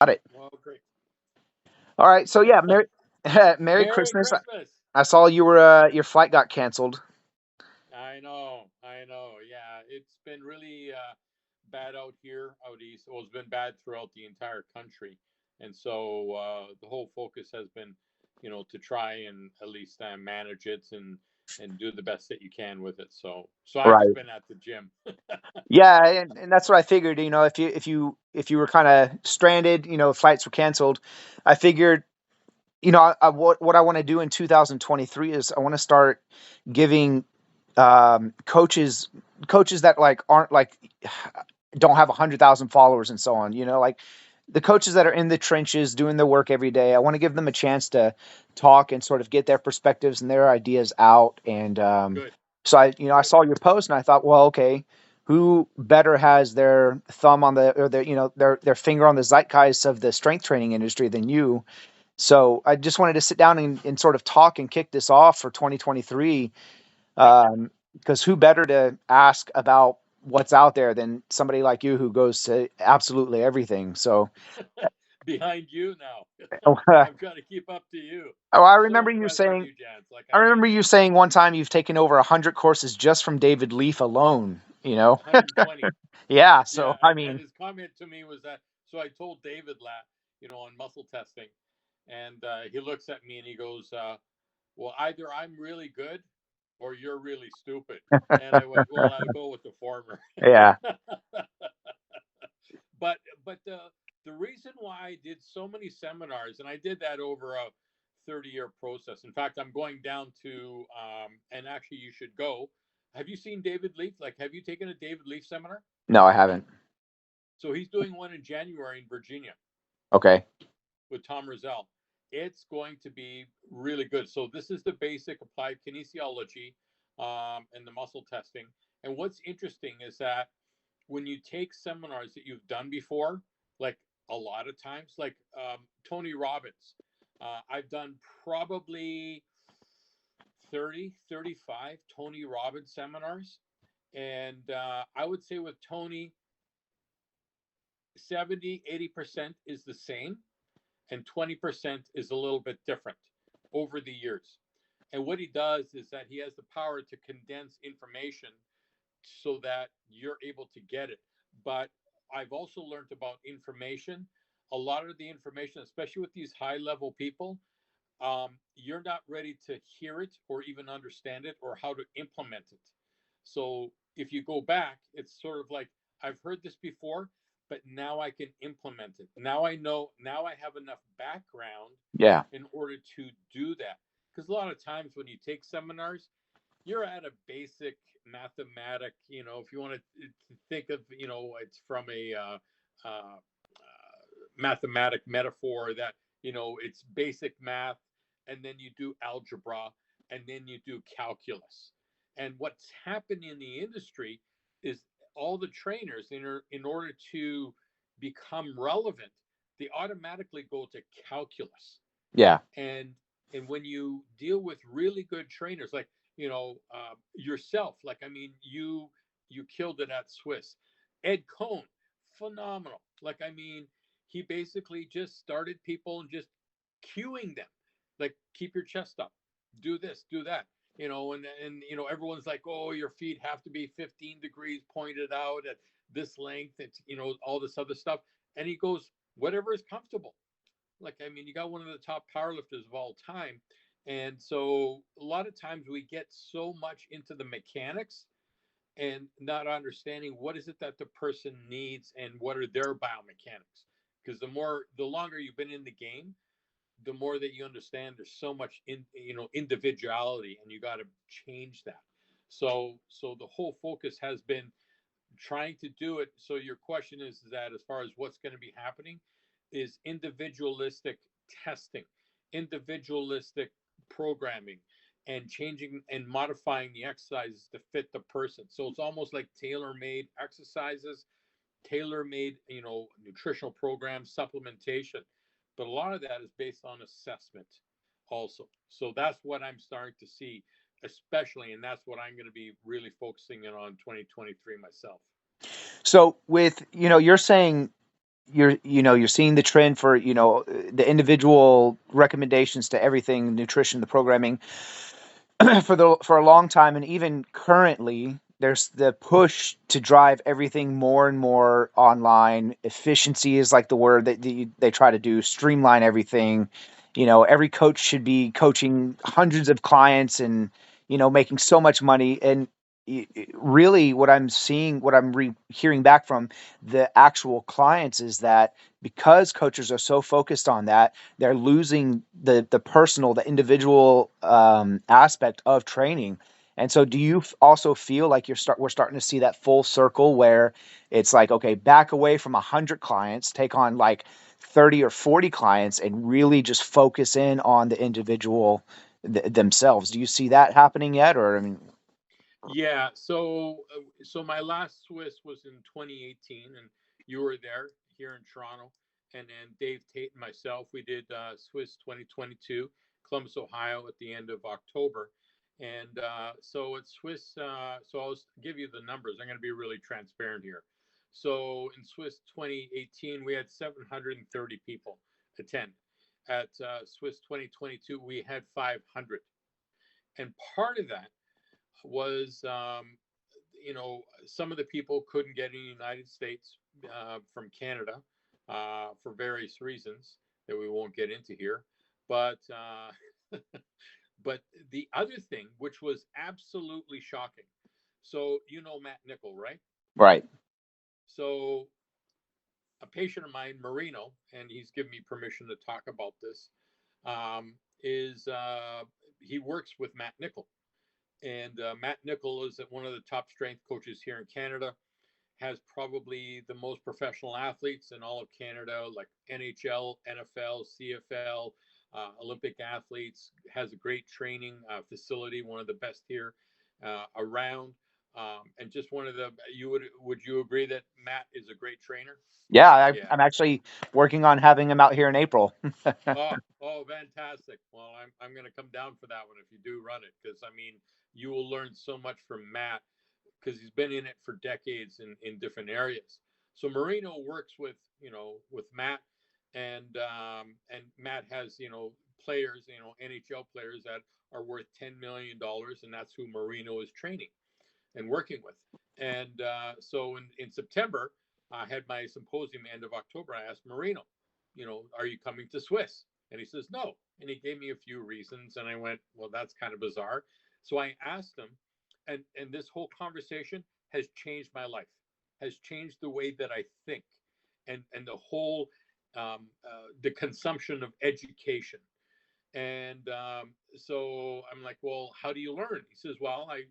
Got it. Well, great. All right. So yeah, Merry Merry Merry Christmas. Christmas. I saw you were your flight got canceled. I know, I know. Yeah, it's been really bad out here, out east. Well, it's been bad throughout the entire country, and so the whole focus has been, to try and at least manage it and do the best that you can with it. So I've just Right. been at the gym. Yeah, and that's what I figured. If you were kind of stranded, flights were canceled. I figured, what I want to do in 2023 is I want to start giving coaches that like aren't like don't have 100,000 followers and so on. Like the coaches that are in the trenches doing the work every day. I want to give them a chance to talk and sort of get their perspectives and their ideas out. And Good, so I good. saw your post and I thought, well, okay, who better has their thumb on the or their their finger on the zeitgeist of the strength training industry than you? So I just wanted to sit down and sort of talk and kick this off for 2023. Yep. Because who better to ask about what's out there than somebody like you who goes to absolutely everything? So, Behind you now. oh, I've got to keep up to you. I I'm so remember you impressed with saying, you, Jans. Like, I I mean, remember you saying one time you've taken over 100 courses just from David Leaf alone. 120. Yeah. Yeah, So, I and mean, his comment to me was that. So I told David that, on muscle testing, and he looks at me and he goes, "Well, either I'm really good, or you're really stupid." And I went, "Well, I'll go with the former." yeah, but the reason why I did so many seminars, and I did that over a 30-year process. In fact, I'm going down to, and actually, you should go. Have you seen David Leaf? Like, have you taken a David Leaf seminar? no, I haven't. So he's doing one in January in Virginia Okay. with Tom Rizal. It's going to be really good. So this is the basic applied kinesiology and the muscle testing. And what's interesting is that when you take seminars that you've done before, like a lot of times, like Tony Robbins, I've done probably 30, 35 Tony Robbins seminars. And I would say with Tony, 70, 80% is the same, and 20% is a little bit different over the years. And what he does is that he has the power to condense information so that you're able to get it. But I've also learned about information. A lot of the information, especially with these high level people, you're not ready to hear it or even understand it or how to implement it. So if you go back, it's sort of like, I've heard this before, but now I can implement it. Now I know, now I have enough background Yeah. in order to do that. Because a lot of times when you take seminars, you're at a basic mathematic, if you want to think of, it's from a mathematic metaphor that, it's basic math, and then you do algebra, and then you do calculus. And what's happened in the industry is all the trainers, in order to become relevant, they automatically go to calculus. Yeah. And when you deal with really good trainers like, yourself, like, I mean, you killed it at Swiss. Ed Cohn, phenomenal. Like, I mean, he basically just started people and just cueing them, like, keep your chest up, do this, do that, and everyone's like, oh, your feet have to be 15 degrees pointed out at this length. It's, all this other stuff. And he goes, whatever is comfortable. Like, I mean, you got one of the top powerlifters of all time. And so a lot of times we get so much into the mechanics and not understanding what is it that the person needs and what are their biomechanics. Because the longer you've been in the game, the more that you understand there's so much individuality, and you got to change that. So the whole focus has been trying to do it. So your question is that, as far as what's going to be happening, is individualistic testing, individualistic programming, and changing and modifying the exercises to fit the person. So it's almost like tailor-made exercises, tailor-made, nutritional programs, supplementation. But a lot of that is based on assessment also. So that's what I'm starting to see, especially, and that's what I'm going to be really focusing in on 2023 myself. So with, you're saying you're seeing the trend for the individual recommendations to everything, nutrition, the programming, for a long time, and even currently there's the push to drive everything more and more online. Efficiency is like the word that they try to do, streamline everything. Every coach should be coaching hundreds of clients and making so much money. And really what I'm seeing, what I'm hearing back from the actual clients is that because coaches are so focused on that, they're losing the personal, the individual aspect of training. And so, do you also feel like we're starting to see that full circle where it's like, okay, back away from 100 clients, take on like 30 or 40 clients, and really just focus in on the individual themselves? Do you see that happening yet, or I mean? Yeah. So my last Swiss was in 2018, and you were there here in Toronto, and then Dave Tate and myself, we did Swiss 2022, Columbus, Ohio, at the end of October. And so at Swiss, so I'll give you the numbers. I'm going to be really transparent here. So in Swiss 2018, we had 730 people attend. At Swiss 2022, we had 500. And part of that was some of the people couldn't get in the United States from Canada for various reasons that we won't get into here. But but the other thing, which was absolutely shocking, so Matt Nickel, right? Right. So a patient of mine, Marino, and he's given me permission to talk about this, is he works with Matt Nickel. And Matt Nickel is one of the top strength coaches here in Canada, has probably the most professional athletes in all of Canada, like NHL, NFL, CFL, Olympic athletes, has a great training facility, one of the best here around. And just one of the, would you agree that Matt is a great trainer? Yeah, Yeah. I'm actually working on having him out here in April. Oh, fantastic. Well, I'm going to come down for that one if you do run it, because I mean, you will learn so much from Matt because he's been in it for decades in different areas. So Marino works with Matt, and Matt has players, NHL players that are worth $10 million, and that's who Marino is training and working with. And so in September, I had my symposium end of October. I asked Marino, are you coming to Swiss? And he says, no. And he gave me a few reasons. And I went, well, that's kind of bizarre. So I asked him, and this whole conversation has changed my life, has changed the way that I think, and the whole the consumption of education. And so I'm like, well, how do you learn? He says, well, I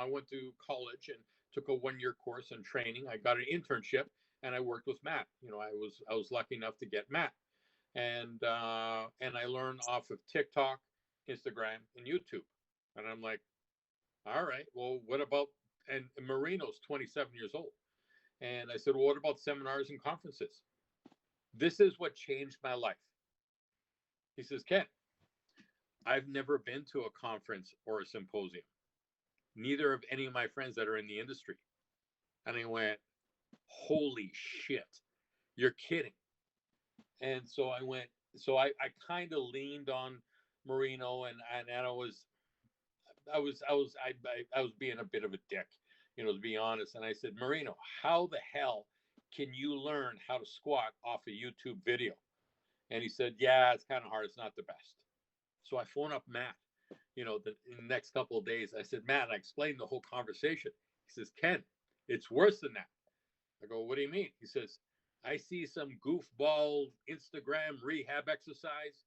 went to college and took a 1 year course in training. I got an internship and I worked with Matt. I was lucky enough to get Matt, and I learned off of TikTok, Instagram, and YouTube. And I'm like, all right, well, what about? And Marino's 27 years old, and I said, well, what about seminars and conferences? This is what changed my life. He says, Ken, I've never been to a conference or a symposium. Neither of any of my friends that are in the industry. And I went, holy shit, you're kidding. And so I kind of leaned on Marino, and I was being a bit of a dick, to be honest. And I said, Marino, how the hell can you learn how to squat off a YouTube video? And he said, yeah, it's kind of hard. It's not the best. So I phone up Matt, in the next couple of days. I said, Matt, I explained the whole conversation. He says, Ken, it's worse than that. I go, what do you mean? He says, I see some goofball Instagram rehab exercise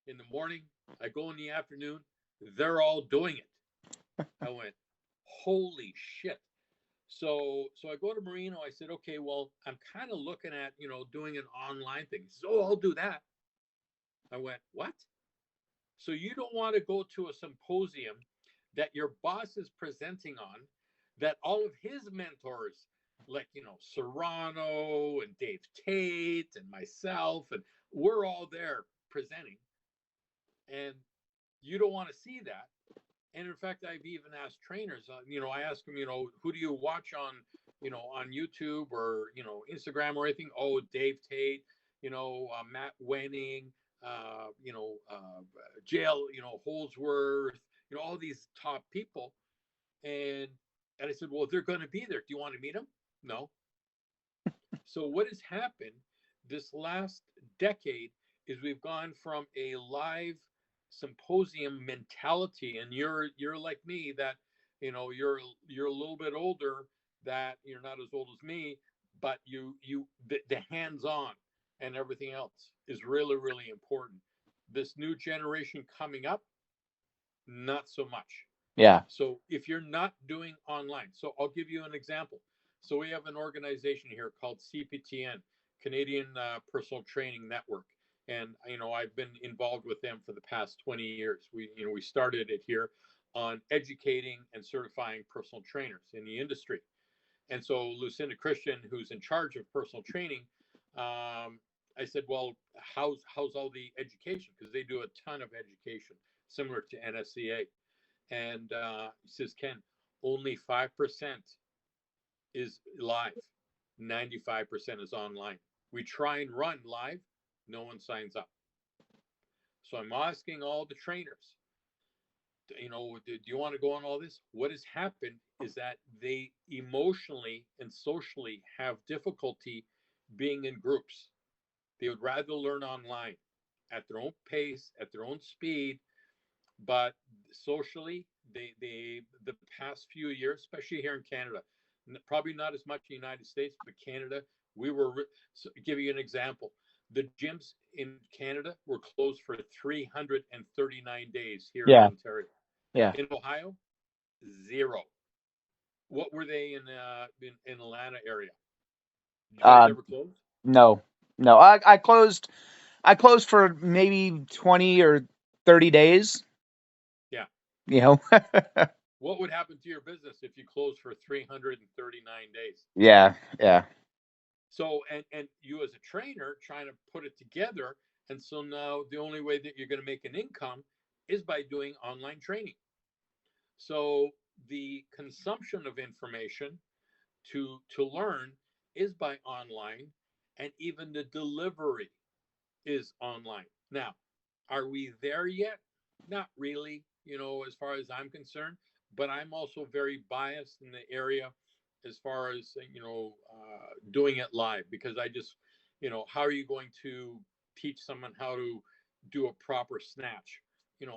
in the morning. I go in the afternoon. They're all doing it. I went, holy shit. So I go to Marino. I said, okay, well, I'm kind of looking at, doing an online thing. He says, oh, I'll do that. I went, what? So you don't want to go to a symposium that your boss is presenting on, that all of his mentors, like, Serrano and Dave Tate and myself, and we're all there presenting. And you don't want to see that. And in fact, I've even asked trainers, I asked them, who do you watch on on YouTube or Instagram or anything. Oh, Dave Tate, Matt Wenning, Jail, Holdsworth, all these top people, and I said, well, they're going to be there. Do you want to meet them? No. So what has happened this last decade is we've gone from a live symposium mentality, and you're like me that you're a little bit older, that you're not as old as me, but the hands on and everything else is really really important. This new generation coming up, not so much. Yeah. So if you're not doing online, so I'll give you an example. So we have an organization here called CPTN, Canadian Personal Training Network, and I've been involved with them for the past 20 years. We started it here on educating and certifying personal trainers in the industry. And so Lucinda Christian, who's in charge of personal training, I said, well, how's all the education? Because they do a ton of education similar to NSCA. And he says, Ken, only 5% is live, 95% is online. We try and run live, no one signs up. So I'm asking all the trainers, do you want to go on all this? What has happened is that they emotionally and socially have difficulty being in groups. They would rather learn online at their own pace, at their own speed, but socially, the past few years, especially here in Canada, probably not as much in the United States, but Canada, we were. So give you an example. The gyms in Canada were closed for 339 days here in Yeah. Ontario. Yeah. In Ohio, zero. What were they in Atlanta area? Did you guys Uh, ever close? no, no. I closed for maybe 20 or 30 days. Yeah. You know. What would happen to your business if you closed for 339 days? Yeah. Yeah. So, and you as a trainer trying to put it together, and so now the only way that you're going to make an income is by doing online training. So the consumption of information to learn is by online, and even the delivery is online. Now, are we there yet? Not really, as far as I'm concerned, but I'm also very biased in the area as far as, doing it live, because I just, how are you going to teach someone how to do a proper snatch,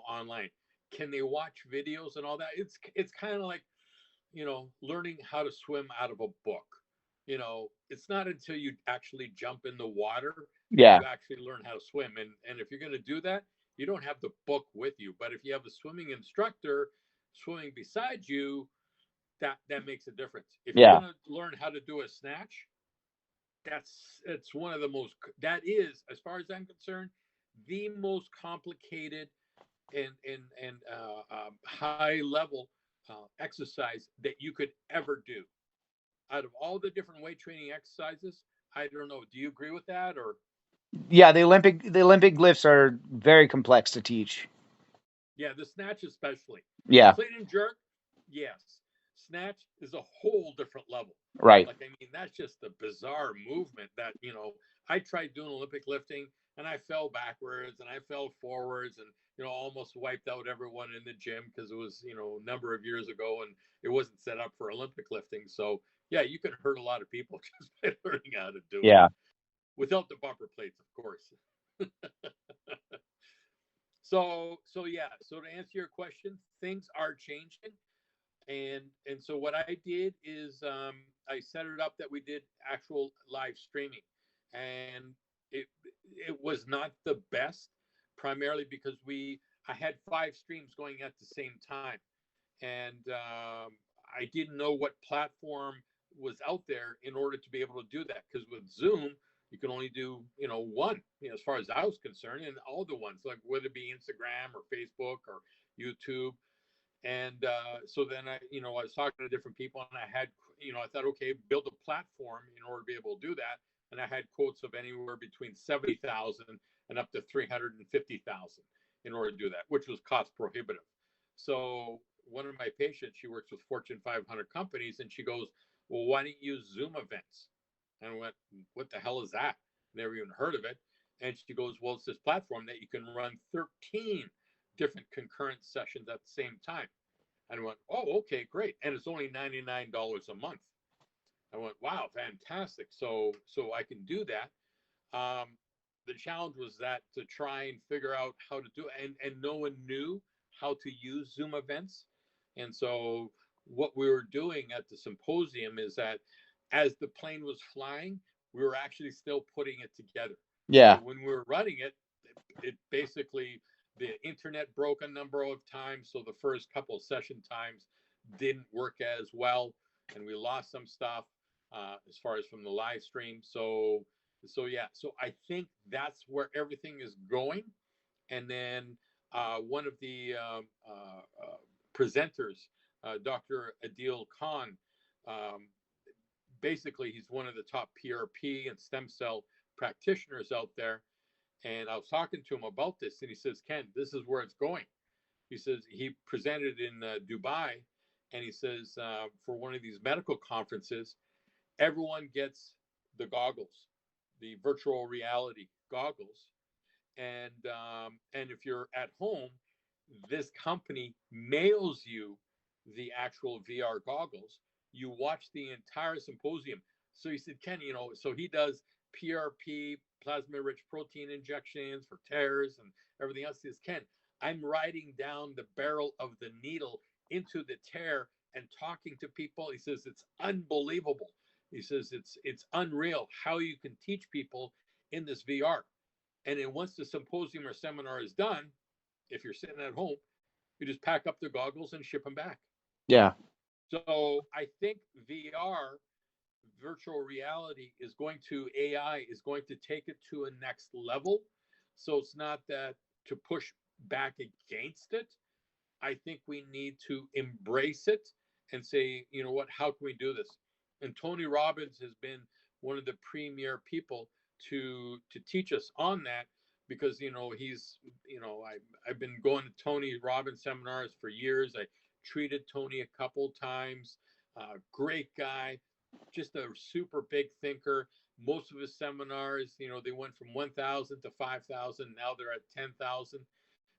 online? Can they watch videos and all that? It's kind of like, learning how to swim out of a book. It's not until you actually jump in the water that Yeah. you actually learn how to swim. And if you're going to do that, you don't have the book with you. But if you have a swimming instructor swimming beside you, that makes a difference. If you're Yeah. going to learn how to do a snatch, it's one of the most, that is, as far as I'm concerned, the most complicated and high level exercise that you could ever do out of all the different weight training exercises. I don't know. Do you agree with that? Or Yeah. The Olympic lifts are very complex to teach. yeah, the snatch especially. Yeah. Clean and jerk, yes. Snatch is a whole different level. Right. Like, I mean, that's just a bizarre movement that, I tried doing Olympic lifting and I fell backwards and I fell forwards and, almost wiped out everyone in the gym because it was, a number of years ago and it wasn't set up for Olympic lifting. So, yeah, you could hurt a lot of people just by learning how to do it Yeah. without the bumper plates, of course. So yeah. So to answer your question, things are changing, and so what I did is I set it up that we did actual live streaming, and it it was not the best, primarily because I had 5 streams going at the same time, and I didn't know what platform was out there in order to be able to do that. Because with Zoom, you can only do one, as far as I was concerned, and all the ones, like whether it be Instagram or Facebook or YouTube. And so then I was talking to different people, and I thought, okay, build a platform in order to be able to do that. And I had quotes of anywhere between 70,000 and up to 350,000 in order to do that, which was cost prohibitive. So one of my patients, she works with Fortune 500 companies, and she goes, well, why don't you use Zoom events? And I went, what the hell is that? Never even heard of it. And she goes, well, it's this platform that you can run 13 different concurrent sessions at the same time. And I went, oh, okay, great. And it's only $99 a month. I went, wow, fantastic. So I can do that. The challenge was that to try and figure out how to do it, and no one knew how to use Zoom events. And so what we were doing at the symposium is that as the plane was flying, we were actually still putting it together. So Yeah. when we were running it basically the internet broke a number of times, so the first couple of session times didn't work as well, and we lost some stuff as far as from the live stream. So yeah, so I think that's where everything is going. And then one of the presenters, Dr. Adil Khan, um, basically he's one of the top PRP and stem cell practitioners out there. And I was talking to him about this, and he says, Ken, this is where it's going. He says he presented in Dubai, and he says for one of these medical conferences, everyone gets the goggles, the virtual reality goggles, and if you're at home, this company mails you the actual VR goggles. You watch the entire symposium. So he said, Ken, so he does PRP, plasma rich protein injections for tears and everything else. He says, Ken, I'm riding down the barrel of the needle into the tear and talking to people. He says it's unbelievable. He says it's unreal how you can teach people in this VR. And then once the symposium or seminar is done, if you're sitting at home, you just pack up the goggles and ship them back. Yeah. So I think VR, virtual reality, is going to AI is going to take it to a next level. So it's not that to push back against it. I think we need to embrace it and say, you know what, how can we do this? And Tony Robbins has been one of the premier people to teach us on that because he's I've been going to Tony Robbins seminars for years. I treated Tony a couple times. Great guy, just a super big thinker. Most of his seminars, they went from 1,000 to 5,000. Now they're at 10,000,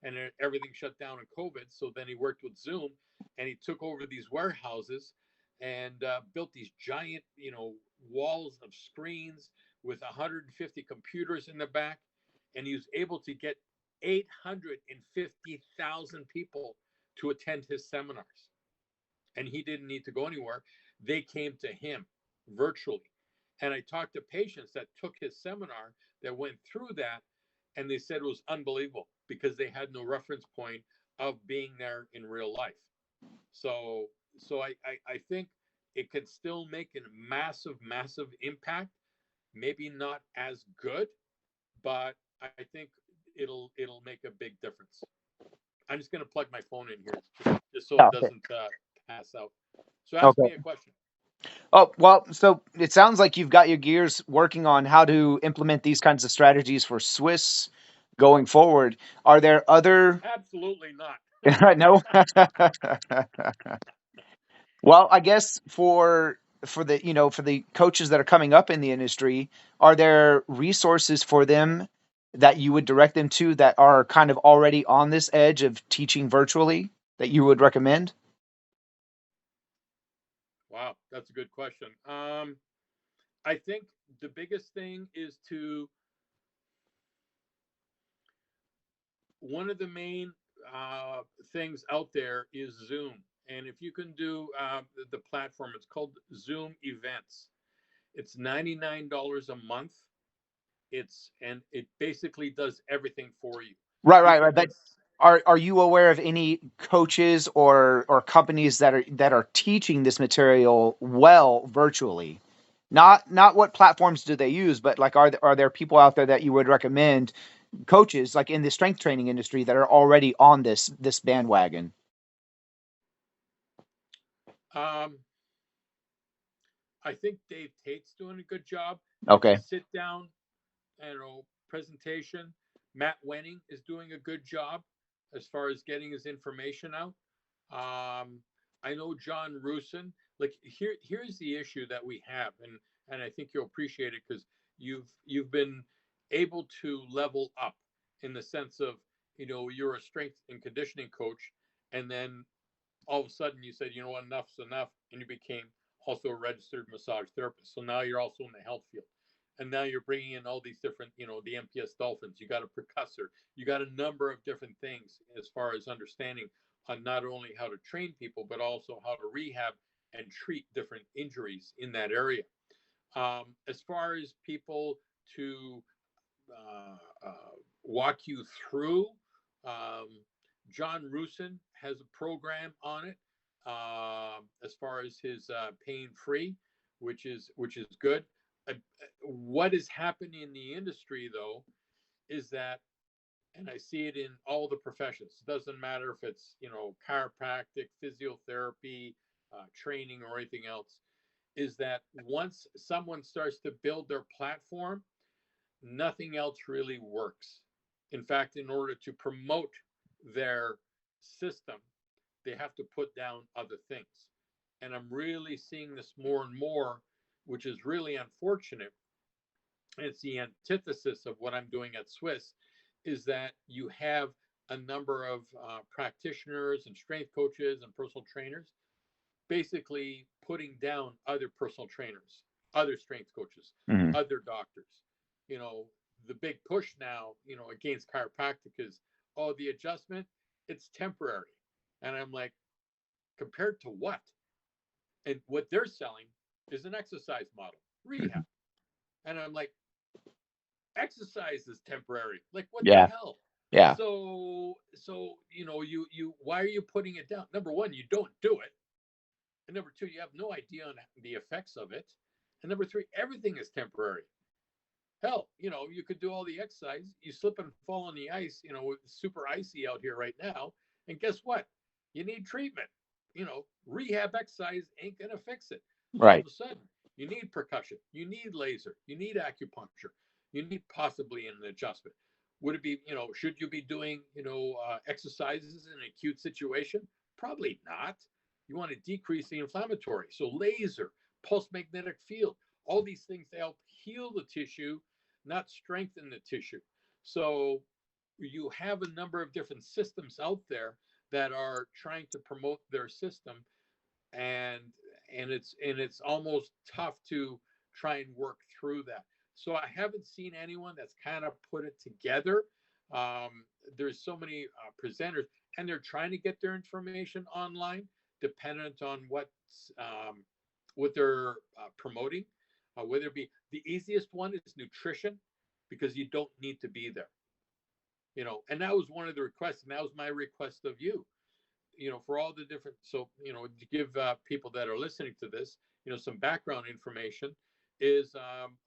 and everything shut down in COVID. So then he worked with Zoom, and he took over these warehouses and built these giant, walls of screens with 150 computers in the back, and he was able to get 850,000 people to attend his seminars, and he didn't need to go anywhere. They came to him virtually. And I talked to patients that took his seminar that went through that, and they said it was unbelievable because they had no reference point of being there in real life. So, so I think it can still make a massive, massive impact. Maybe not as good, but I think it'll make a big difference. I'm just going to plug my phone in here just so Yeah. it Okay. doesn't pass out. So ask me a Okay. question. Oh, well, so it sounds like you've got your gears working on how to implement these kinds of strategies for Swiss going forward. Are there other Absolutely not. no? Well, I guess for the for the coaches that are coming up in the industry, are there resources for them that you would direct them to that are kind of already on this edge of teaching virtually that you would recommend? Wow, that's a good question. I think the biggest thing is to one of the main uh, things out there is Zoom, and if you can do the platform, it's called Zoom Events. It's $99 a month. It basically does everything for you. Right, You right, can right. But put are you aware of any coaches or companies that are teaching this material well virtually? Not what platforms do they use, but like are there people out there that you would recommend, coaches like in the strength training industry that are already on this bandwagon? um, I think Dave Tate's doing a good job. It's a Okay. sit down, presentation. Matt Wenning is doing a good job as far as getting his information out. Um, I know John Rusin. like here's the issue that we have, and I think you'll appreciate it because you've been able to level up in the sense of, you're a strength and conditioning coach, and then all of a sudden you said, you know what, enough's enough, and you became also a registered massage therapist. So now you're also in the health field, and now you're bringing in all these different, the MPS Dolphins. You got a percussor. You got a number of different things as far as understanding on not only how to train people, but also how to rehab and treat different injuries in that area. As far as people to walk you through. Um, John Rusin has a program on it as far as his pain free, which is good. What is happening in the industry though is that, and I see it in all the professions. It doesn't matter if it's chiropractic, physiotherapy, training, or anything else. Is that once someone starts to build their platform, nothing else really works. In fact, in order to promote their system, they have to put down other things. And I'm really seeing this more and more, which is really unfortunate. It's the antithesis of what I'm doing at Swiss, is that you have a number of practitioners and strength coaches and personal trainers basically putting down other personal trainers, other strength coaches, Hmm. other doctors. You know, the big push now, against chiropractic is, oh, the adjustment, it's temporary. And I'm like, compared to what? And what they're selling is an exercise model, rehab. Hmm. And I'm like, exercise is temporary. Like, what the Yeah. hell? Yeah. So why are you putting it down? Number one, you don't do it. And number two, you have no idea on the effects of it. And number three, everything is temporary. Hell, you could do all the exercise, you slip and fall on the ice, it's super icy out here right now. And guess what? You need treatment. Rehab exercise ain't going to fix it. All of Right. a sudden, you need percussion, you need laser, you need acupuncture, you need possibly an adjustment. Would it be, should you be doing, exercises in an acute situation? Probably not. You want to decrease the inflammatory. So, laser, pulse magnetic field, all these things, they help heal the tissue, not strengthen the tissue. So you have a number of different systems out there that are trying to promote their system, and it's almost tough to try and work through that. So I haven't seen anyone that's kind of put it together. There's so many presenters, and they're trying to get their information online, dependent on what they're promoting. Whether it be, the easiest one is nutrition, because you don't need to be there. And that was one of the requests, and that was my request of you. For all the different, so to give people that are listening to this, some background information, is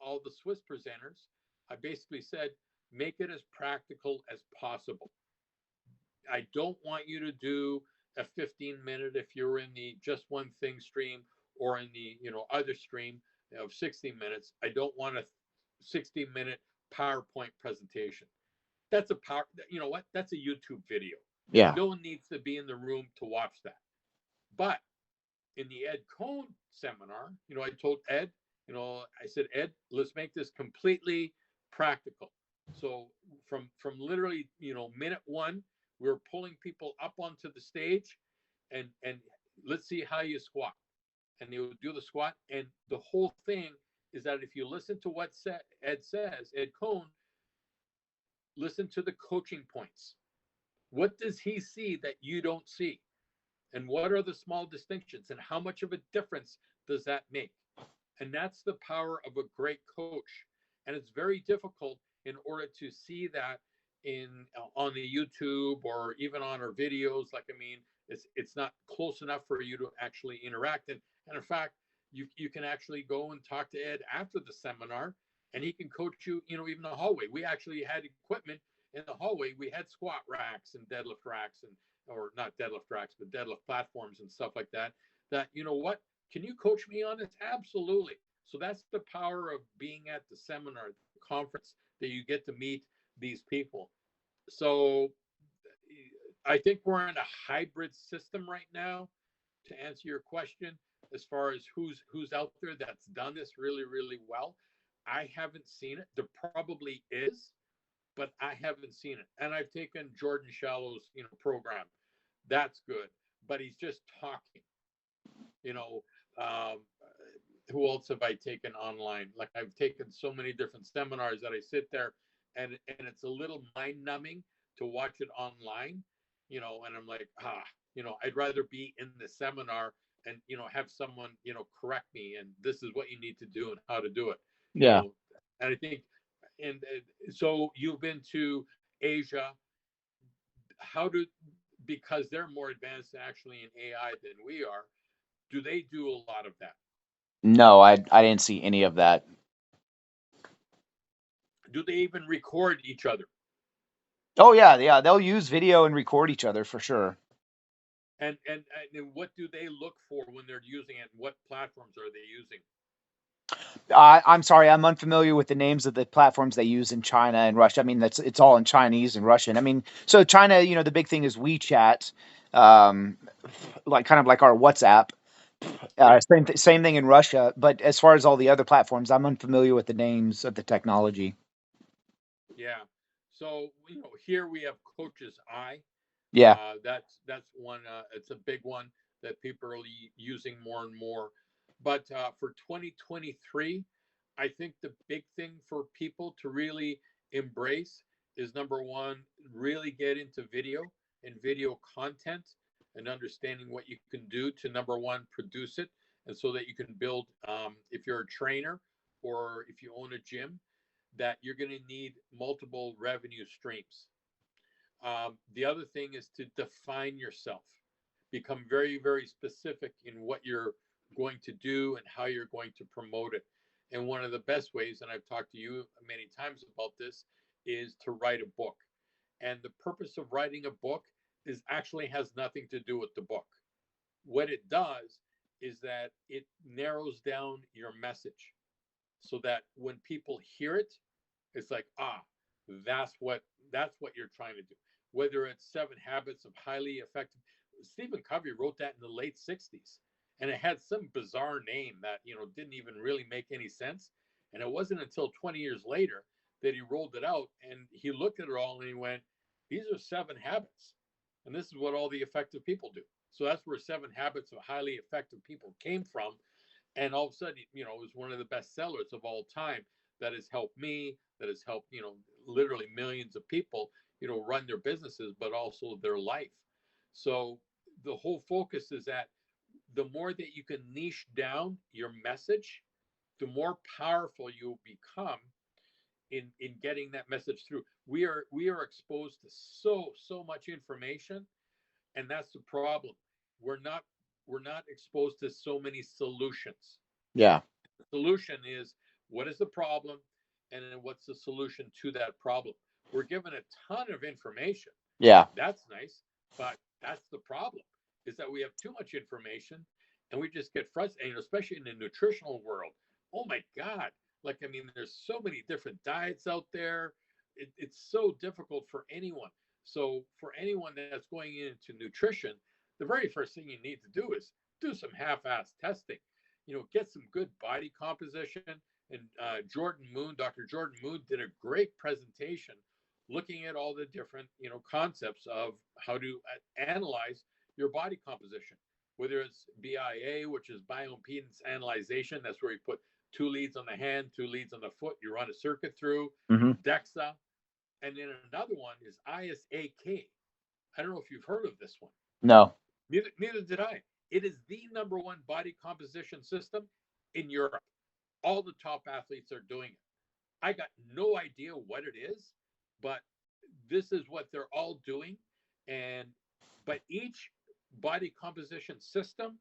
all the Swiss presenters. I basically said, make it as practical as possible. I don't want you to do a 15-minute if you're in the just one thing stream, or in the other stream of 60 minutes. I don't want a 60-minute PowerPoint presentation. That's a power. You know what? That's a YouTube video. Yeah. No one needs to be in the room to watch that. But in the Ed Cohn seminar, I told Ed, I said, Ed, let's make this completely practical. So from literally, minute one, we are pulling people up onto the stage, and let's see how you squat. And they would do the squat. And the whole thing is that if you listen to what Ed says, Ed Cohn, listen to the coaching points. What does he see that you don't see? And what are the small distinctions? And how much of a difference does that make? And that's the power of a great coach. And it's very difficult in order to see that in on the YouTube, or even on our videos. Like, I mean, it's not close enough for you to actually interact. And in fact, you can actually go and talk to Ed after the seminar, and he can coach you, even the hallway. We actually had equipment in the hallway. We had squat racks and deadlift racks, and or not deadlift racks, but deadlift platforms and stuff like that. That, what, can you coach me on this? Absolutely. So that's the power of being at the seminar, the conference, that you get to meet these people. So I think we're in a hybrid system right now, to answer your question, as far as who's out there that's done this really really well, I haven't seen it. There probably is, but I haven't seen it. And I've taken Jordan Shallow's program. That's good, but he's just talking. You know, um, who else have I taken online? Like I've taken so many different seminars that I sit there, and it's a little mind numbing to watch it online. And I'm like, I'd rather be in the seminar and have someone correct me, and this is what you need to do and how to do it. You Yeah. know, and I think, and so you've been to Asia. How do Because they're more advanced actually in AI than we are, do they do a lot of that? No, I didn't see any of that. Do they even record each other? Oh yeah, yeah, they'll use video and record each other for sure. And what do they look for when they're using it? What platforms are they using? I'm sorry, I'm unfamiliar with the names of the platforms they use in China and Russia. I mean, it's all in Chinese and Russian. I mean, so China, the big thing is WeChat, um, like kind of like our WhatsApp. Yeah, Same thing in Russia. But as far as all the other platforms, I'm unfamiliar with the names of the technology. yeah. So here we have Coach's Eye. Yeah, That's one. It's a big one that people are using more and more. But for 2023, I think the big thing for people to really embrace is number one, really get into video and video content and understanding what you can do to number one, produce it, and so that you can build. If you're a trainer or if you own a gym, that you're going to need multiple revenue streams. The other thing is to define yourself, become very, very specific in what you're going to do and how you're going to promote it. And one of the best ways, and I've talked to you many times about this, is to write a book. And the purpose of writing a book is actually has nothing to do with the book. What it does is that it narrows down your message so that when people hear it, it's like, that's what that's what you're trying to do. Whether it's Seven Habits of Highly Effective, Stephen Covey wrote that in the late '60s, and it had some bizarre name that didn't even really make any sense. And it wasn't until 20 years later that he rolled it out, and he looked at it all and he went, "These are seven habits, and this is what all the effective people do." So that's where Seven Habits of Highly Effective People came from, and all of a sudden, it was one of the best sellers of all time. That has helped me. That has helped, literally millions of people, run their businesses, but also their life. So the whole focus is that the more that you can niche down your message, the more powerful you'll become in getting that message through. We are exposed to so much information, and that's the problem. We're not we're not exposed to so many solutions. yeah, Solution is, what is the problem, and then what's the solution to that problem. We're given a ton of information. yeah, That's nice, but that's the problem, is that we have too much information and we just get frustrated, especially in the nutritional world. Oh my god, like, I mean, there's so many different diets out there. It's so difficult for anyone. So for anyone that's going into nutrition, the very first thing you need to do is do some half-ass testing. Get some good body composition. And Dr. Jordan Moon did a great presentation looking at all the different concepts of how to analyze your body composition, whether it's BIA, which is bioimpedance analyzation. That's where you put two leads on the hand, two leads on the foot, you run a circuit through. hmm, DEXA. And then another one is ISAK. I don't know if you've heard of this one. no, Neither did I. It is the number one body composition system in Europe. All the top athletes are doing it. I got no idea what it is, but this is what they're all doing. And but each body composition system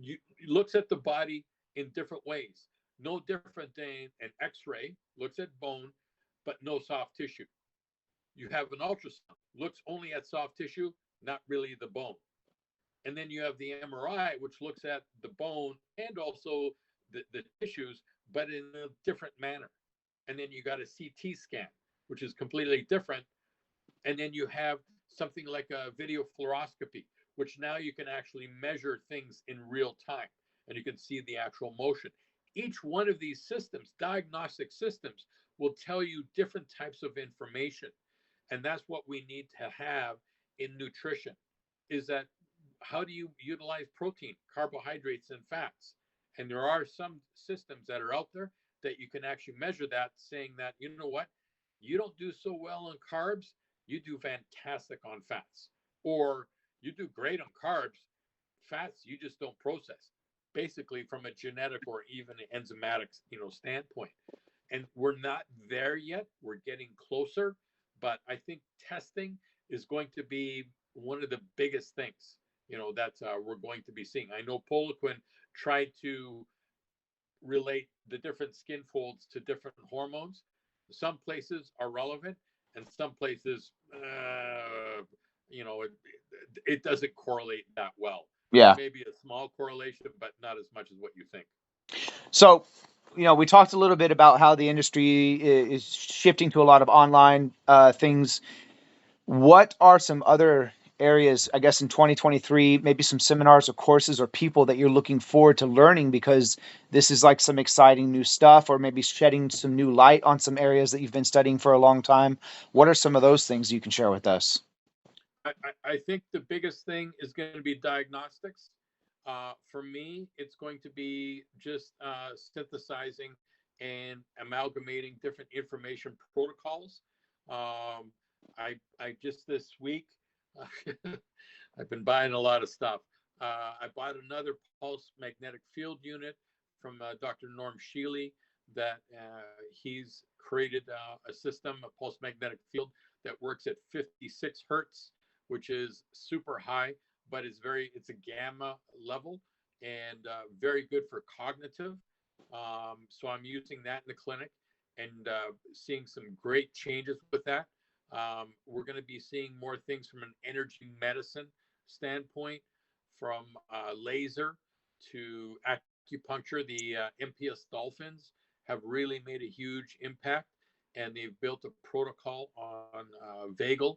you, looks at the body in different ways. No different than an X-ray looks at bone, but no soft tissue. You have an ultrasound, looks only at soft tissue, not really the bone. And then you have the MRI, which looks at the bone and also the tissues, but in a different manner. And then you got a CT scan, which is completely different. And then you have something like a video fluoroscopy, which now you can actually measure things in real time and you can see the actual motion. Each one of these systems, diagnostic systems, will tell you different types of information. And that's what we need to have in nutrition, is that how do you utilize protein, carbohydrates, and fats? And there are some systems that are out there that you can actually measure that, saying that, you know what, you don't do so well on carbs, you do fantastic on fats. Or you do great on carbs, fats you just don't process. Basically, from a genetic or even enzymatic, standpoint. And we're not there yet. We're getting closer, but I think testing is going to be one of the biggest things, that we're going to be seeing. I know Poliquin tried to relate the different skin folds to different hormones. Some places are relevant, and some places, it doesn't correlate that well. There Yeah. may be a small correlation, but not as much as what you think. So, we talked a little bit about how the industry is shifting to a lot of online things. What are some other areas, I guess, in 2023, maybe some seminars or courses or people that you're looking forward to learning because this is like some exciting new stuff, or maybe shedding some new light on some areas that you've been studying for a long time? What are some of those things you can share with us? I think the biggest thing is going to be diagnostics. For me, it's going to be just synthesizing and amalgamating different information protocols. Um, I just this week, I've been buying a lot of stuff. I bought another pulse magnetic field unit from Dr. Norm Shealy that he's created a system, a pulse magnetic field that works at 56 hertz, which is super high, but it's a gamma level and very good for cognitive. So I'm using that in the clinic and seeing some great changes with that. We're going to be seeing more things from an energy medicine standpoint, from laser to acupuncture. The MPS dolphins have really made a huge impact, and they've built a protocol on vagal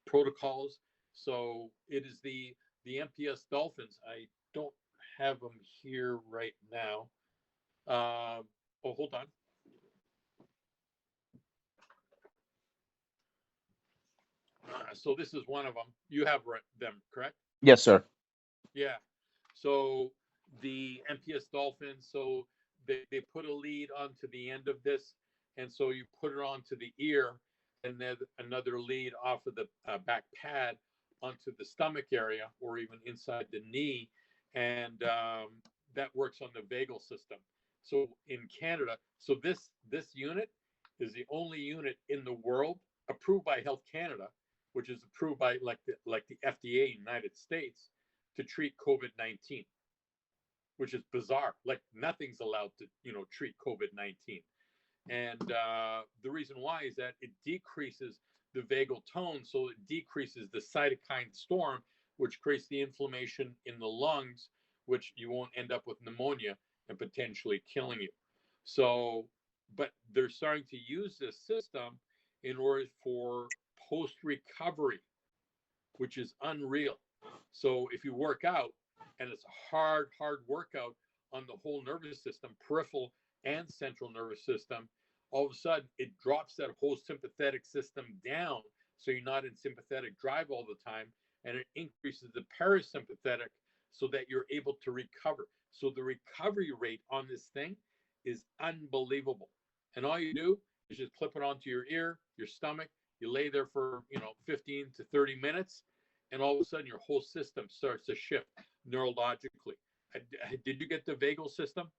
protocols. So it is the MPS dolphins. I don't have them here right now. Oh, hold on. So this is one of them. You have them, correct? Yes, sir. Yeah. So the MPS Dolphins, so they put a lead onto the end of this, and so you put it onto the ear, and then another lead off of the back pad onto the stomach area, or even inside the knee, and that works on the vagal system. So in Canada, so this unit is the only unit in the world approved by Health Canada, which is approved by like the FDA United States, to treat COVID-19, which is bizarre. Like nothing's allowed to, treat COVID-19. And the reason why is that it decreases the vagal tone, so it decreases the cytokine storm, which creates the inflammation in the lungs, which you won't end up with pneumonia and potentially killing you. So, but they're starting to use this system in order for post recovery, which is unreal. So if you work out, and it's a hard workout on the whole nervous system, peripheral and central nervous system, all of a sudden it drops that whole sympathetic system down. So you're not in sympathetic drive all the time, and it increases the parasympathetic so that you're able to recover. So the recovery rate on this thing is unbelievable. And all you do is just clip it onto your ear, your stomach. You lay there for 15 to 30 minutes, and all of a sudden your whole system starts to shift neurologically. Did you get the vagal system?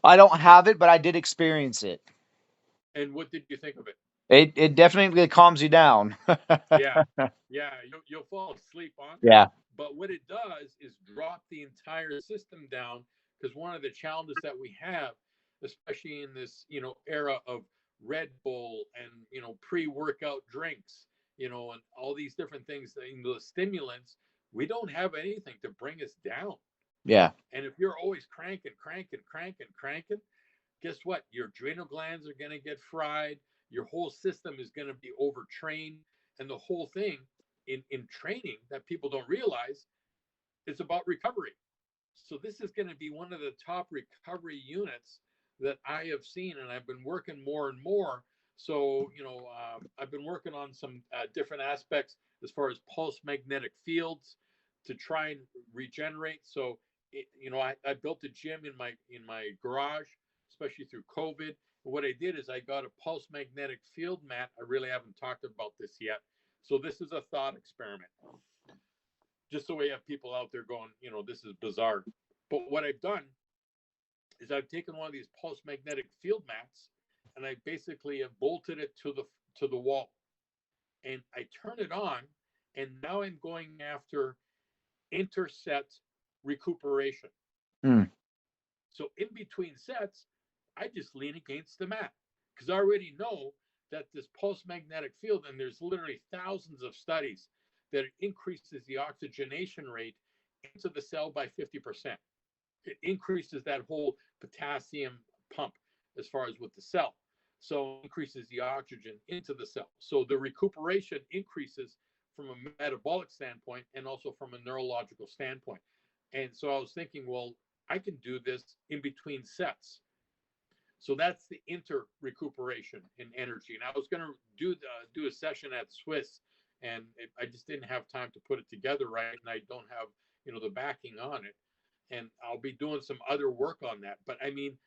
I don't have it, but I did experience it. And what did you think of it? It definitely calms you down. Yeah, yeah, you'll fall asleep on it. Yeah. But what it does is drop the entire system down, because one of the challenges that we have, especially in this era of Red Bull and pre-workout drinks, and all these different things, the stimulants, we don't have anything to bring us down. Yeah. And if you're always cranking, guess what? Your adrenal glands are going to get fried. Your whole system is going to be overtrained, and the whole thing in training that people don't realize, it's about recovery. So this is going to be one of the top recovery units that I have seen, and I've been working more and more. So I've been working on some different aspects as far as pulse magnetic fields to try and regenerate. So I built a gym in my garage, especially through COVID. And what I did is I got a pulse magnetic field mat. I really haven't talked about this yet. So this is a thought experiment, just so we have people out there going, this is bizarre. But what I've done is I've taken one of these pulse magnetic field mats and I basically have bolted it to the wall, and I turn it on, and now I'm going after interset recuperation. Hmm. So in between sets, I just lean against the mat because I already know that this pulse magnetic field, and there's literally thousands of studies that it increases the oxygenation rate into the cell by 50%. It increases that whole potassium pump as far as with the cell. So it increases the oxygen into the cell. So the recuperation increases from a metabolic standpoint and also from a neurological standpoint. And so I was thinking, well, I can do this in between sets. So that's the inter recuperation in energy. And I was going to do a session at Swiss, and I just didn't have time to put it together right, and I don't have the backing on it. And I'll be doing some other work on that. But I mean,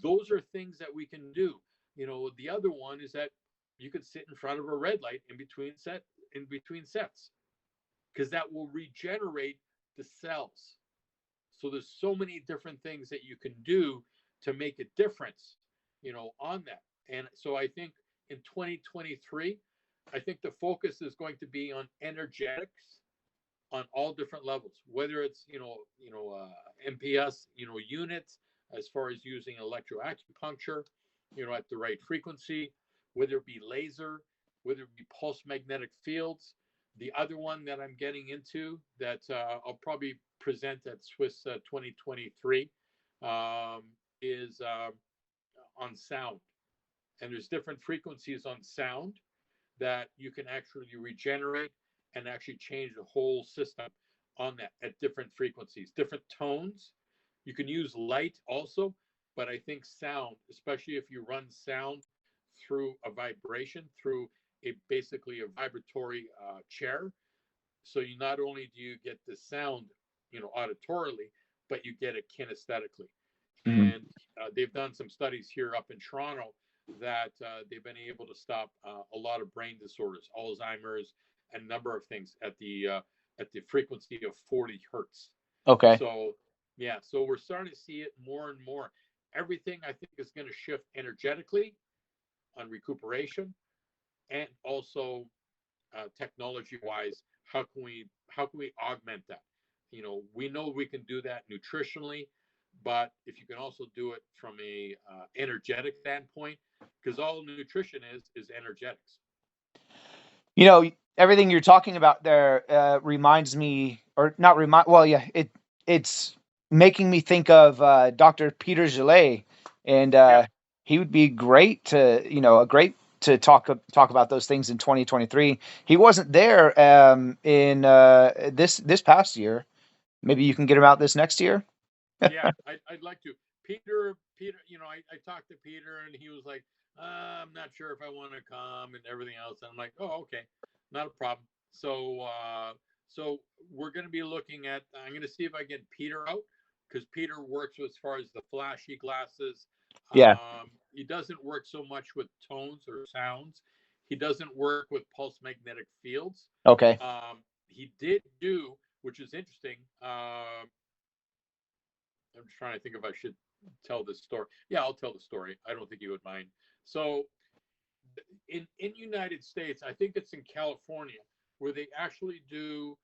those are things that we can do. The other one is that you could sit in front of a red light in between sets, because that will regenerate the cells. So there's so many different things that you can do to make a difference, on that. And so I think in 2023, I think the focus is going to be on energetics on all different levels, whether it's MPS units, as far as using electroacupuncture, at the right frequency, whether it be laser, whether it be pulse magnetic fields. The other one that I'm getting into that I'll probably present at Swiss 2023 is on sound, and there's different frequencies on sound that you can actually regenerate and actually change the whole system on that at different frequencies, different tones. You can use light also, but I think sound, especially if you run sound through a vibration, through basically a vibratory chair. So you not only do you get the sound, auditorily, but you get it kinesthetically. Hmm. And they've done some studies here up in Toronto that they've been able to stop a lot of brain disorders, Alzheimer's, and a number of things at the frequency of 40 hertz. Okay. So yeah, so we're starting to see it more and more. Everything I think is going to shift energetically on recuperation, and also technology wise, how can we augment that? We know we can do that nutritionally, but if you can also do it from a energetic standpoint, because all nutrition is energetics. You know, everything you're talking about there reminds me, or not remind. Well, yeah, it's making me think of Dr. Peter Gillet, and Yeah, he would be great to, a great to talk about those things in 2023. He wasn't there in this past year. Maybe you can get him out this next year. yeah, I'd like to. Peter, I talked to Peter, and he was like, I'm not sure if I want to come and everything else. And I'm like, oh, okay, not a problem. So we're going to be looking at. I'm going to see if I get Peter out, because Peter works as far as the flashy glasses. Yeah. He doesn't work so much with tones or sounds. He doesn't work with pulse magnetic fields. Okay. He did do, which is interesting. I'm trying to think if I should tell this story. Yeah, I'll tell the story. I don't think you would mind. So in United States, I think it's in California, where they actually do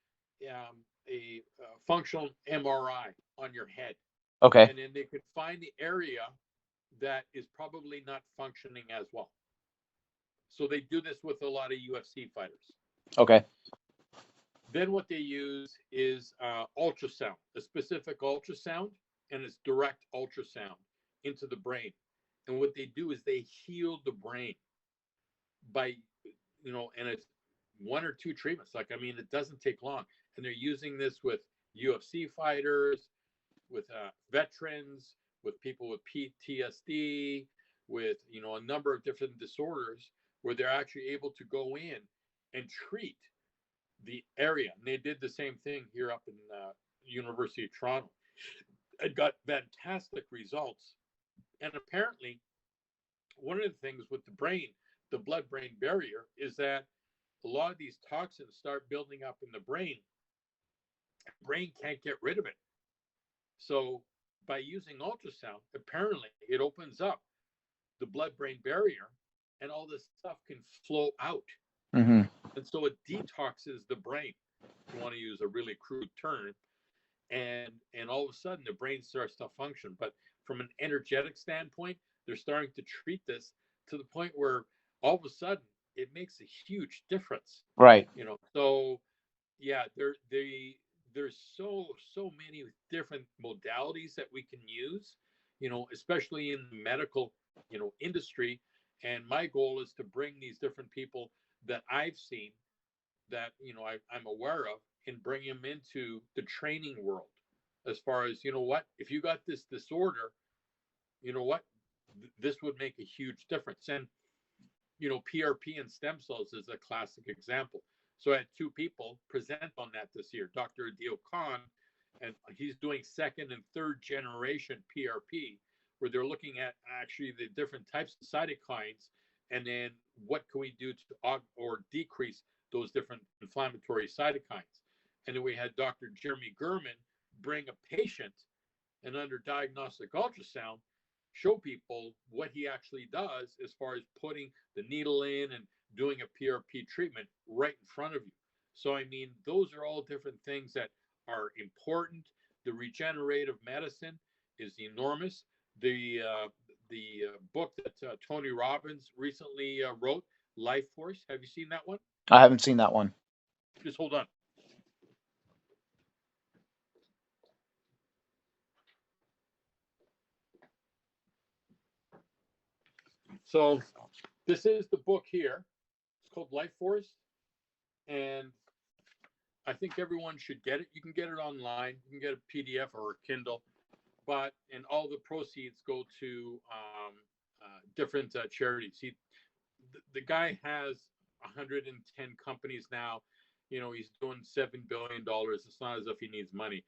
a functional MRI on your head, Okay. and then they could find the area that is probably not functioning as well. So they do this with a lot of UFC fighters. Okay. Then what they use is ultrasound, a specific ultrasound, and it's direct ultrasound into the brain. And what they do is they heal the brain by, and it's one or two treatments. Like, I mean, it doesn't take long. And they're using this with UFC fighters, with veterans, with people with PTSD, with, a number of different disorders where they're actually able to go in and treat the area. And they did the same thing here up in University of Toronto. It got fantastic results. And apparently, one of the things with the brain, the blood brain barrier, is that a lot of these toxins start building up in the brain. The brain can't get rid of it. So by using ultrasound, apparently it opens up the blood brain barrier and all this stuff can flow out. Mm-hmm. And so it detoxes the brain, if you want to use a really crude term. And all of a sudden the brain starts to function. But from an energetic standpoint, they're starting to treat this to the point where all of a sudden it makes a huge difference. Right. So yeah, there's so many different modalities that we can use, especially in the medical, industry. And my goal is to bring these different people that I've seen, that I'm aware of, and bring them into the training world. As far as, what, if you got this disorder, what, this would make a huge difference. And PRP and stem cells is a classic example. So I had two people present on that this year, Dr. Adil Khan, and he's doing second and third generation PRP, where they're looking at actually the different types of cytokines, and then what can we do to or decrease those different inflammatory cytokines. And then we had Dr. Jeremy Gurman bring a patient and under diagnostic ultrasound show people what he actually does as far as putting the needle in and doing a PRP treatment right in front of you. So, I mean, those are all different things that are important. The regenerative medicine is enormous. The book that Tony Robbins recently wrote, Life Force. Have you seen that one? I haven't seen that one. Just hold on. So this is the book here. It's called Life Force, and I think everyone should get it. You can get it online. You can get a PDF or a Kindle, and all the proceeds go to different charities. The guy has 110 companies now. He's doing $7 billion. It's not as if he needs money.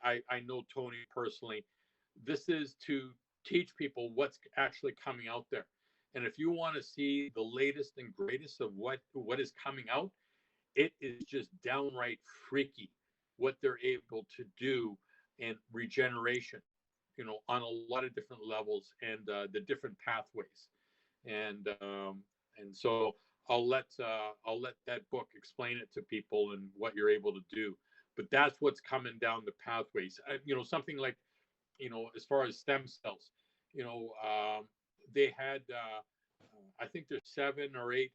I know Tony personally. This is to teach people what's actually coming out there. And if you want to see the latest and greatest of what is coming out, it is just downright freaky what they're able to do in regeneration, on a lot of different levels, and the different pathways. And so I'll let that book explain it to people and what you're able to do. But that's what's coming down the pathways. Something like, as far as stem cells, they had, I think there's 7 or 8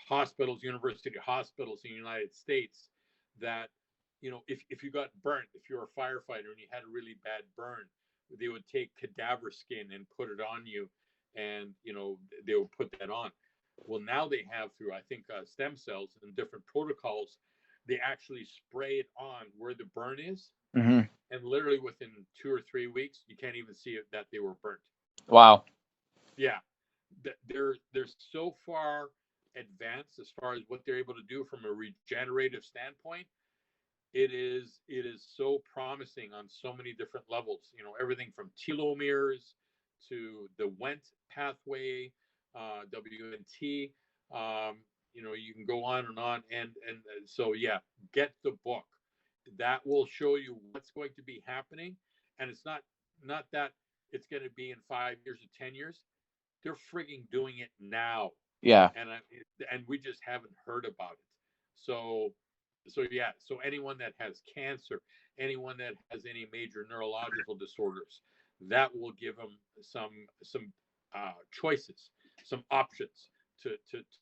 hospitals, university hospitals in the United States that, if you got burnt, if you're a firefighter and you had a really bad burn, they would take cadaver skin and put it on you, and they would put that on. Well, now they have, through I think stem cells and different protocols, they actually spray it on where the burn is, Mm-hmm. and literally within 2 or 3 weeks, you can't even see it, that they were burnt. Wow. Yeah, they're so far advanced as far as what they're able to do from a regenerative standpoint. It is so promising on so many different levels. Everything from telomeres to the Wnt pathway, WNT. You can go on and on, and so yeah, get the book. That will show you what's going to be happening, and it's not that it's going to be in 5 years or 10 years. They're frigging doing it now, Yeah. and we just haven't heard about it. So yeah. So anyone that has cancer, anyone that has any major neurological disorders, that will give them some choices, some options to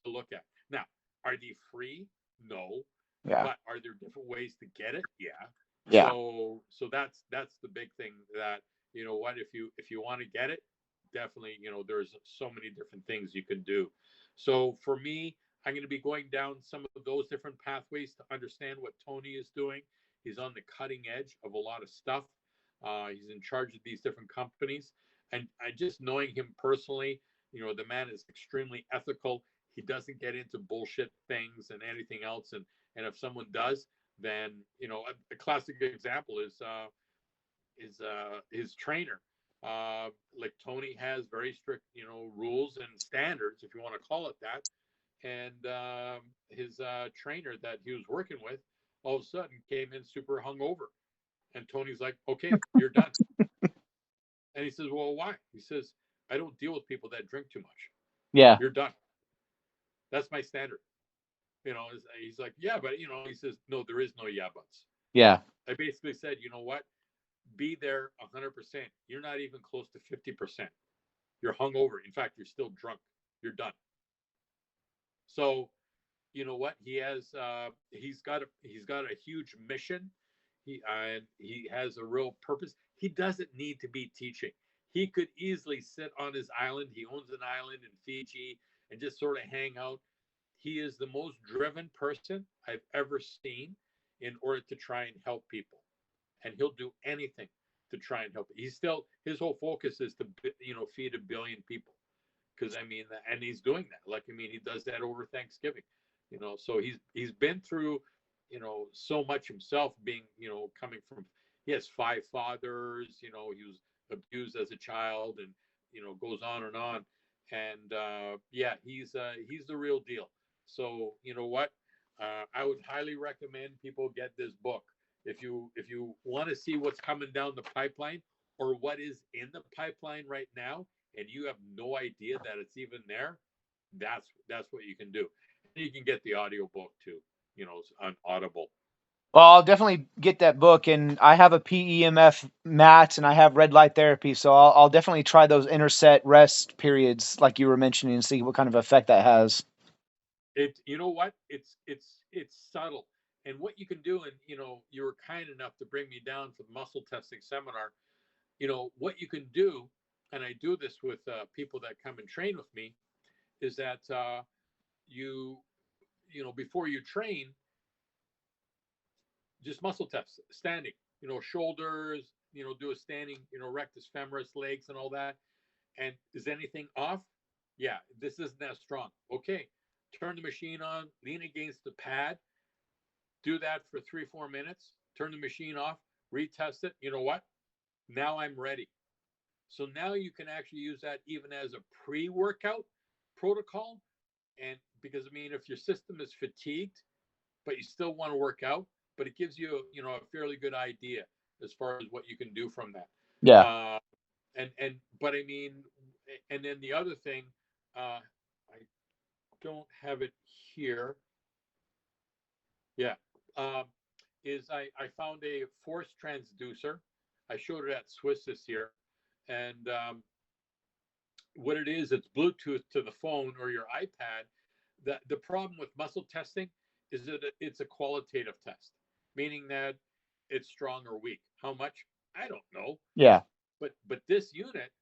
look at. Now, are they free? No, Yeah. but are there different ways to get it? Yeah. Yeah. So that's the big thing, that what, if you want to get it, definitely, there's so many different things you can do. So for me, I'm going to be going down some of those different pathways to understand what Tony is doing. He's on the cutting edge of a lot of stuff. He's in charge of these different companies. And I just knowing him personally, the man is extremely ethical. He doesn't get into bullshit things and anything else. And if someone does, then, a classic example is his trainer. Like Tony has very strict, rules and standards, if you want to call it that. And his trainer that he was working with all of a sudden came in super hungover. And Tony's like, okay, you're done. And he says, well, why? He says, I don't deal with people that drink too much. Yeah. You're done. That's my standard. He's like, yeah, but, he says, no, there is no yeah buts. Yeah. I basically said, you know what? Be there 100%. You're not even close to 50%. You're hungover. In fact, you're still drunk. You're done. So, you know what? He's got a huge mission. He has a real purpose. He doesn't need to be teaching. He could easily sit on his island. He owns an island in Fiji and just sort of hang out. He is the most driven person I've ever seen in order to try and help people, and he'll do anything to try and help. He's still his whole focus is to feed 1 billion people, because I mean, and he's doing that. Like, I mean, he does that over Thanksgiving. So he's been through, so much himself, being, coming from, he has 5 fathers. He was abused as a child, and goes on and on. And yeah, he's the real deal. So you know what, I would highly recommend people get this book. If you want to see what's coming down the pipeline, or what is in the pipeline right now, and you have no idea that it's even there, that's what you can do. And you can get the audio book too, on Audible. Well, I'll definitely get that book, and I have a PEMF mat, and I have red light therapy, so I'll definitely try those interset rest periods, like you were mentioning, and see what kind of effect that has. You know what, it's subtle. And what you can do, and you were kind enough to bring me down for the muscle testing seminar. What you can do, and I do this with people that come and train with me, is that you before you train, just muscle tests, standing, shoulders, do a standing, rectus femoris, legs, and all that. And is anything off? Yeah, this isn't as strong. Okay, turn the machine on, lean against the pad, do that for 3-4 minutes, turn the machine off, retest it. You know what? Now I'm ready. So now you can actually use that even as a pre workout protocol. And because, I mean, if your system is fatigued, but you still want to work out, but it gives you, a fairly good idea as far as what you can do from that. Yeah. But I mean, and then the other thing, I don't have it here. Yeah. Um, is I found a force transducer. I showed it at Swiss this year. And what it is, it's Bluetooth to the phone or your iPad. The problem with muscle testing is that it's a qualitative test, meaning that it's strong or weak. How much? I don't know. Yeah. But this unit,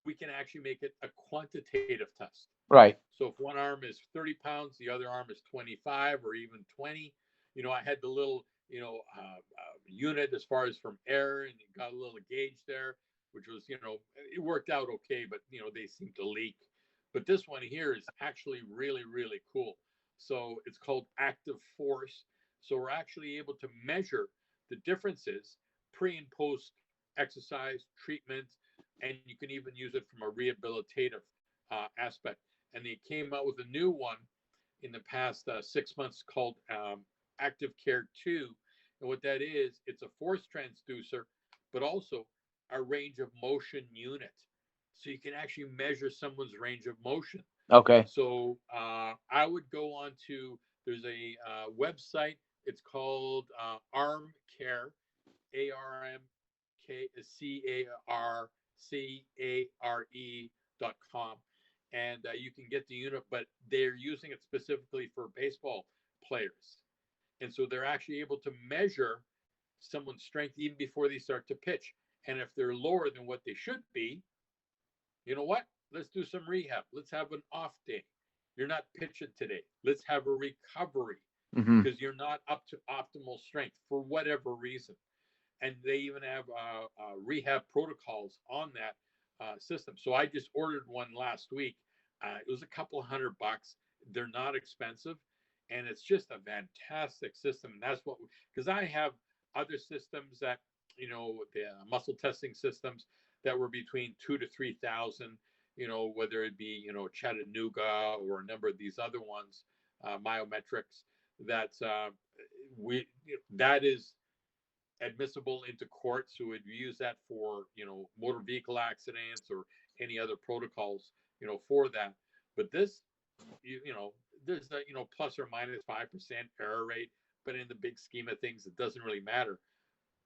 we can actually make it a quantitative test. Right. So if one arm is 30 pounds, the other arm is 25 or even 20. I had the little, unit as far as from air, and got a little gauge there, which was, it worked out okay, but, they seem to leak. But this one here is actually really, really cool. So it's called active force. So we're actually able to measure the differences pre and post exercise treatment, and you can even use it from a rehabilitative aspect. And they came out with a new one in the past 6 months called Active Care 2. And what that is, it's a force transducer, but also a range of motion unit. So you can actually measure someone's range of motion. Okay. So I would go on to, there's a website, it's called Arm Care, ARMCARE.com. And you can get the unit, but they're using it specifically for baseball players. And so they're actually able to measure someone's strength even before they start to pitch. And if they're lower than what they should be, you know what? Let's do some rehab. Let's have an off day. You're not pitching today. Let's have a recovery Hmm. because you're not up to optimal strength for whatever reason. And they even have rehab protocols on that system. So I just ordered one last week. It was a couple of $100. They're not expensive, and it's just a fantastic system. And that's what, because I have other systems that, the muscle testing systems that were between 2 to 3 thousand. Whether it be Chattanooga or a number of these other ones, Myometrics. That we that is admissible into courts who would use that for motor vehicle accidents or any other protocols for that. But this, there's a plus or minus 5% error rate, but in the big scheme of things it doesn't really matter.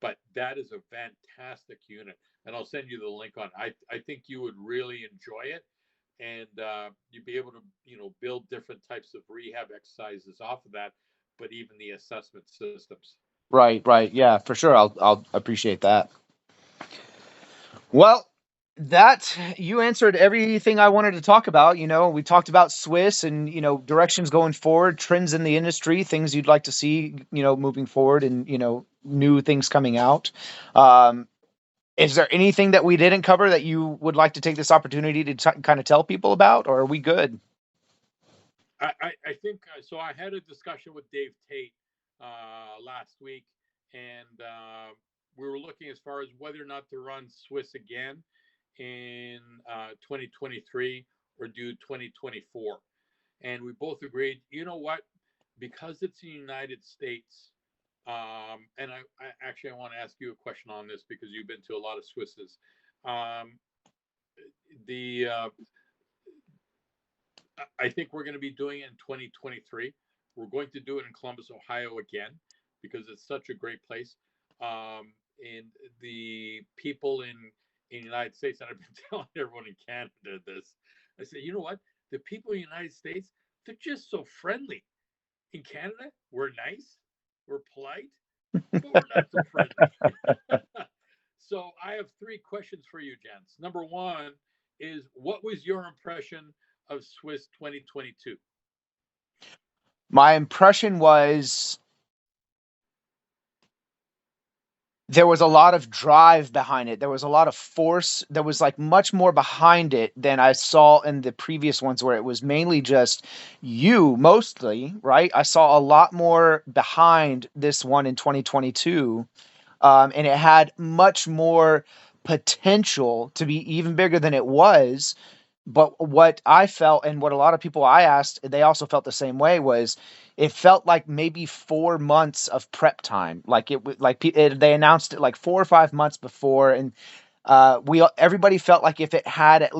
But that is a fantastic unit, and I'll send you the link on it. I think you would really enjoy it, and you'd be able to build different types of rehab exercises off of that, but even the assessment systems. Right, right. Yeah, for sure. I'll appreciate that. Well, that you answered everything I wanted to talk about. We talked about Swiss and, directions going forward, trends in the industry, things you'd like to see, moving forward and, new things coming out. Um, is there anything that we didn't cover that you would like to take this opportunity to kind of tell people about, or are we good? I think so. I had a discussion with Dave Tate last week, and we were looking as far as whether or not to run Swiss again in 2023 or do 2024. And we both agreed, you know what? Because it's the United States, and I actually I want to ask you a question on this because you've been to a lot of Swisses. Um, the I think we're going to be doing it in 2023. We're going to do it in Columbus, Ohio again because it's such a great place. And the people in the United States, and I've been telling everyone in Canada this, I said, you know what? The people in the United States, they're just so friendly. In Canada, we're nice, we're polite, but we're not so friendly. So I have three questions for you, gents. Number one is, what was your impression of Swiss 2022? My impression was there was a lot of drive behind it. There was a lot of force. There was like much more behind it than I saw in the previous ones where it was mainly just you, mostly, right? I saw a lot more behind this one in 2022. And it had much more potential to be even bigger than it was. But what I felt, and what a lot of people I asked, they also felt the same way, was it felt like maybe 4 months of prep time. Like they announced it like 4 or 5 months before, and everybody felt like if it had at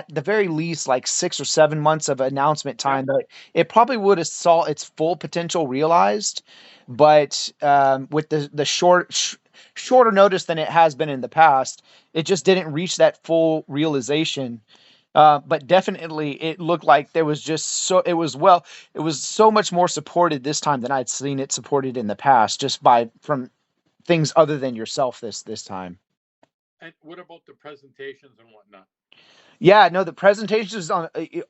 the very least like 6 or 7 months of announcement Yeah, time, that it probably would have saw its full potential realized. But with shorter notice than it has been in the past, it just didn't reach that full realization. But definitely, it looked like there was just it was so much more supported this time than I'd seen it supported in the past, just by from things other than yourself this time. and what about the presentations and whatnot? Yeah, no, the presentations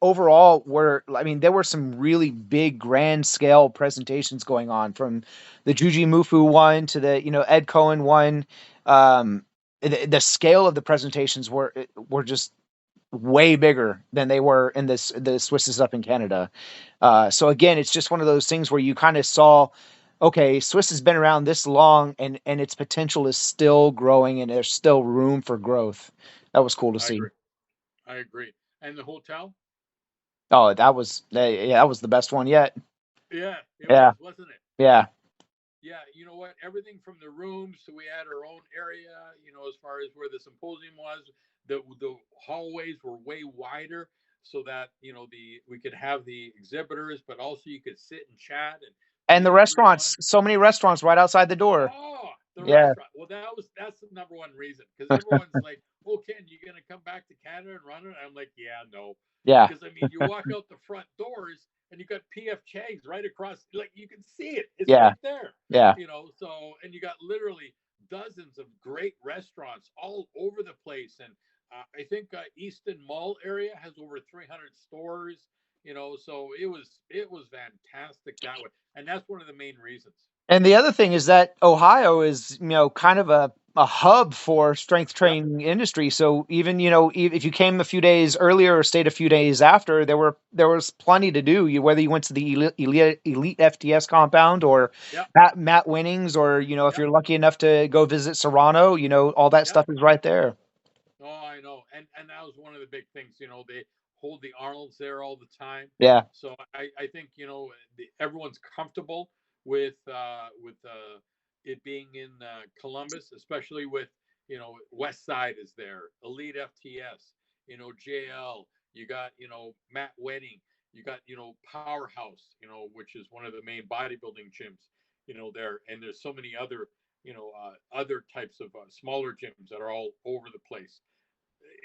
overall were, I mean, there were some really big, grand scale presentations going on, from the Juji Mufu one to the, Ed Cohen one. The scale of the presentations were just way bigger than they were in the Swisses up in Canada. So again, it's just one of those things where you kind of saw, okay, Swiss has been around this long, and its potential is still growing, and there's still room for growth. That was cool to I see. agree. I agree. And the hotel? Oh, yeah, that was the best one yet. Yeah, it Yeah, was, wasn't it? yeah. Yeah, you know what? Everything from the rooms to we had our own area, as far as where the symposium was, the hallways were way wider so that, the we could have the exhibitors, but also you could sit and chat and And the meet everyone. restaurants, so many restaurants right outside the door. Oh, the Yeah, restaurant. Well, that's the number one reason because everyone's like, "Oh, Ken, you gonna come back to Canada and run it?" I'm like, "Yeah, no," yeah, because I mean, you walk out the front doors and you got PF Chang's right across, like you can see it. It's yeah, right there, yeah. So and you got literally dozens of great restaurants all over the place, and I think Easton Mall area has over 300 stores. So it was fantastic that way, and that's one of the main reasons. And the other thing is that Ohio is, kind of a hub for strength Yep, training industry. So even, if you came a few days earlier or stayed a few days after, there was plenty to do. Whether you went to the elite FTS compound or yep, Matt Winnings, or if yep, you're lucky enough to go visit Serrano, all that yep. stuff is right there. Oh, I know, and that was one of the big things. They hold the Arnolds there all the time, Yeah, so I think everyone's comfortable with it being in Columbus, especially with West Side is there, Elite FTS, JL. You got Matt Wedding. You got Powerhouse, which is one of the main bodybuilding gyms, there, and there's so many other other types of smaller gyms that are all over the place.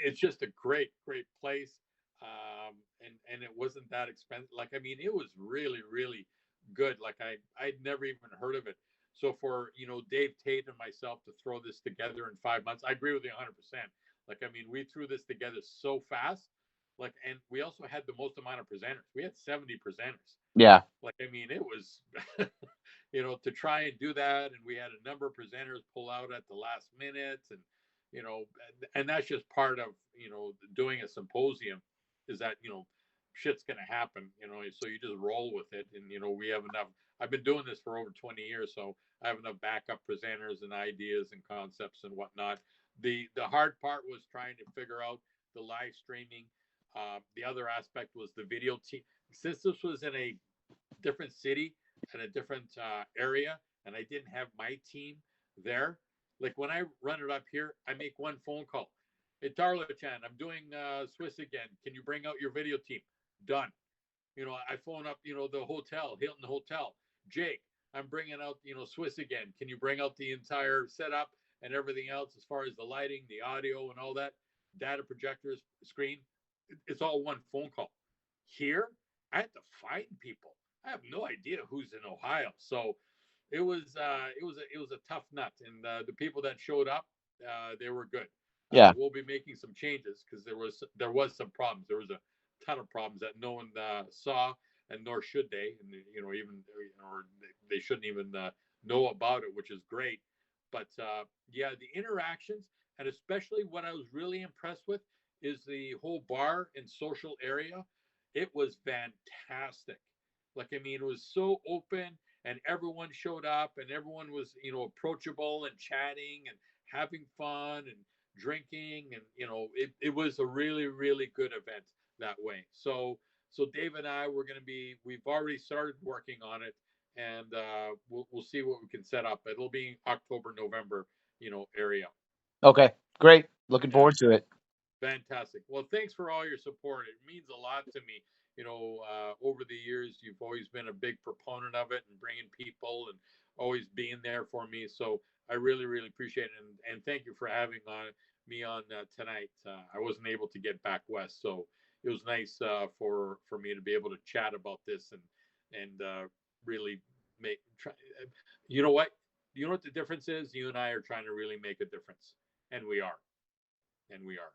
It's just a great place, and it wasn't that expensive. Like, I mean, it was really good. Like, I'd never even heard of it. So for Dave Tate and myself to throw this together in 5 months, I agree with you 100%. Like, I mean, we threw this together so fast. Like, and we also had the most amount of presenters. We had 70 presenters. yeah, Like, I mean, it was to try and do that, and we had a number of presenters pull out at the last minute, and you know and that's just part of doing a symposium, is that shit's gonna happen, so you just roll with it. And we have enough. I've been doing this for over 20 years, so I have enough backup presenters and ideas and concepts and whatnot. The hard part was trying to figure out the live streaming. The other aspect was the video team. Since this was in a different city and a different area, and I didn't have my team there. Like, when I run it up here, I make one phone call. Hey, Darla Chan, I'm doing Swiss again. Can you bring out your video team? Done. I phone up, the hotel, Hilton Hotel. Jake, I'm bringing out, Swiss again. Can you bring out the entire setup and everything else as far as the lighting, the audio, and all that? Data projectors, screen. It's all one phone call. Here, I have to find people. I have no idea who's in Ohio, so it was a tough nut. And the people that showed up, they were good. yeah, We'll be making some changes because there was some problems. There was a ton of problems that no one saw, and nor should they. And even or they shouldn't even know about it, which is great. But yeah, the interactions, and especially what I was really impressed with, is the whole bar and social area. It was fantastic. Like, I mean, it was so open, and everyone showed up, and everyone was approachable and chatting and having fun and drinking, and it was a really good event that way. So Dave and I, we've already started working on it, and we'll see what we can set up. It'll be October, November, area. okay, great. Looking Yeah. forward to it. Fantastic. Well, thanks for all your support. It means a lot to me. Over the years, you've always been a big proponent of it and bringing people and always being there for me. So I really appreciate it. And thank you for having me on tonight. I wasn't able to get back west, so it was nice for me to be able to chat about this and really make. You know what? You know what the difference is? You and I are trying to really make a difference, and we are, and we are.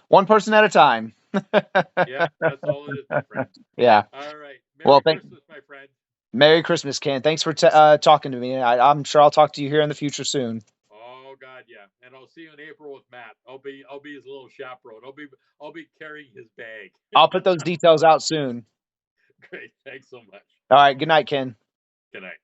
One person at a time. Yeah, that's all it is, my friend. Yeah. All right. Well, Merry thank Christmas, my friend. Merry Christmas, Ken. Thanks for talking to me. I'm sure I'll talk to you here in the future soon. Oh God, yeah. And I'll see you in April with Matt. I'll be his little chaperone. I'll be carrying his bag. I'll put those details out soon. Great. Thanks so much. All right. Good night, Ken. Good night.